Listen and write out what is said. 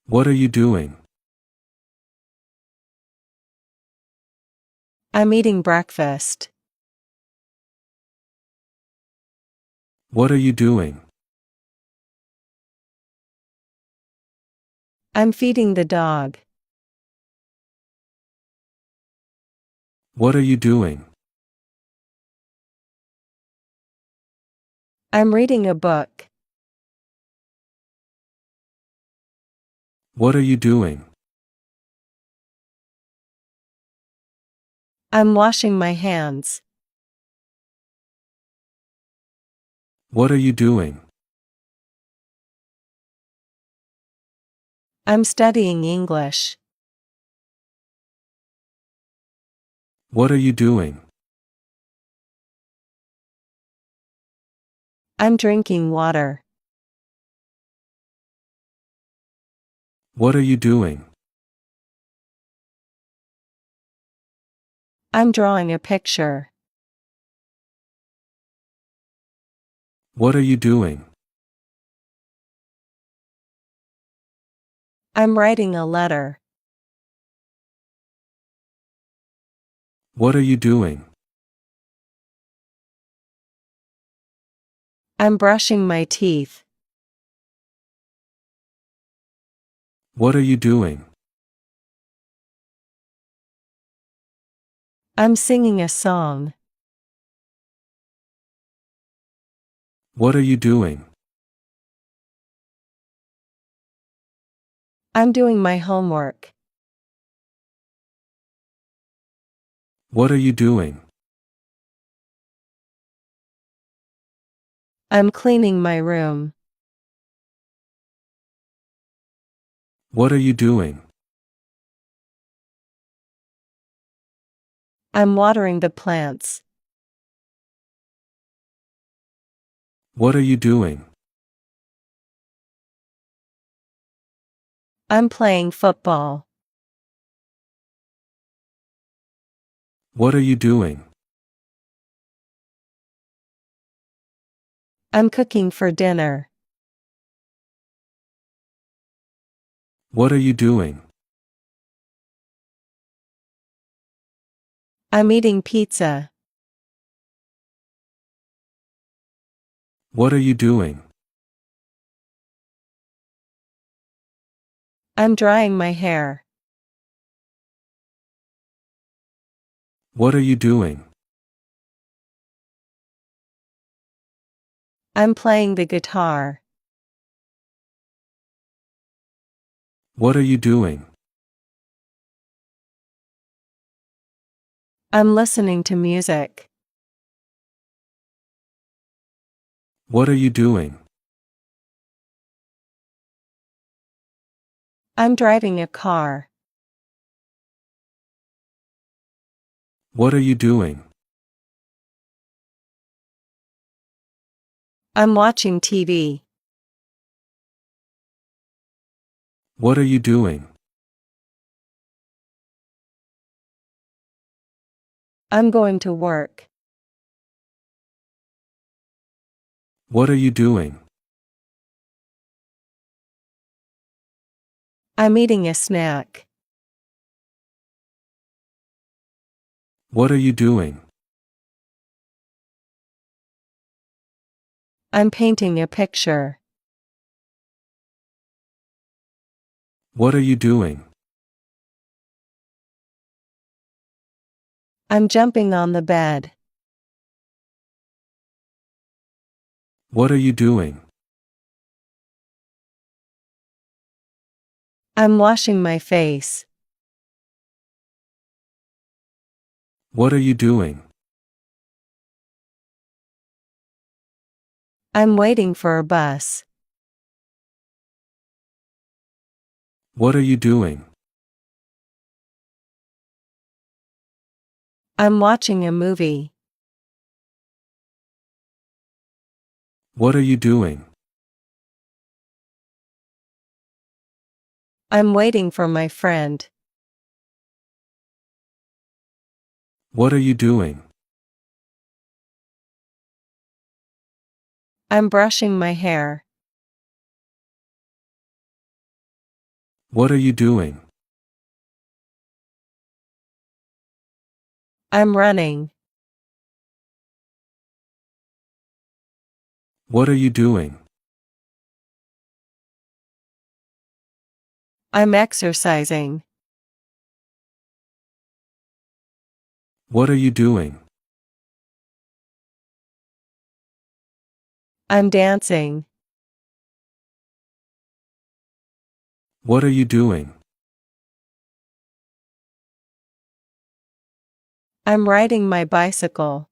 What are you doing? I'm eating breakfast. What are you doing? I'm feeding the dog. What are you doing? I'm reading a book. What are you doing? I'm washing my hands. What are you doing? I'm studying English. What are you doing? I'm drinking water. What are you doing? I'm drawing a picture. What are you doing? I'm writing a letter. What are you doing? I'm brushing my teeth. What are you doing? I'm singing a song. What are you doing? I'm doing my homework. What are you doing? I'm cleaning my room. What are you doing? I'm watering the plants. What are you doing? I'm playing football. What are you doing? I'm cooking for dinner. What are you doing? I'm eating pizza. What are you doing? I'm drying my hair. What are you doing? I'm playing the guitar. What are you doing? I'm listening to music. What are you doing? I'm driving a car. What are you doing? I'm watching TV. What are you doing? I'm going to work. What are you doing? I'm eating a snack. What are you doing? I'm painting a picture. What are you doing? I'm jumping on the bed. What are you doing? I'm washing my face. What are you doing? I'm waiting for a bus. What are you doing? I'm watching a movie. What are you doing? I'm waiting for my friend. What are you doing? I'm brushing my hair. What are you doing? I'm running. What are you doing? I'm exercising. What are you doing? I'm dancing. What are you doing? I'm riding my bicycle.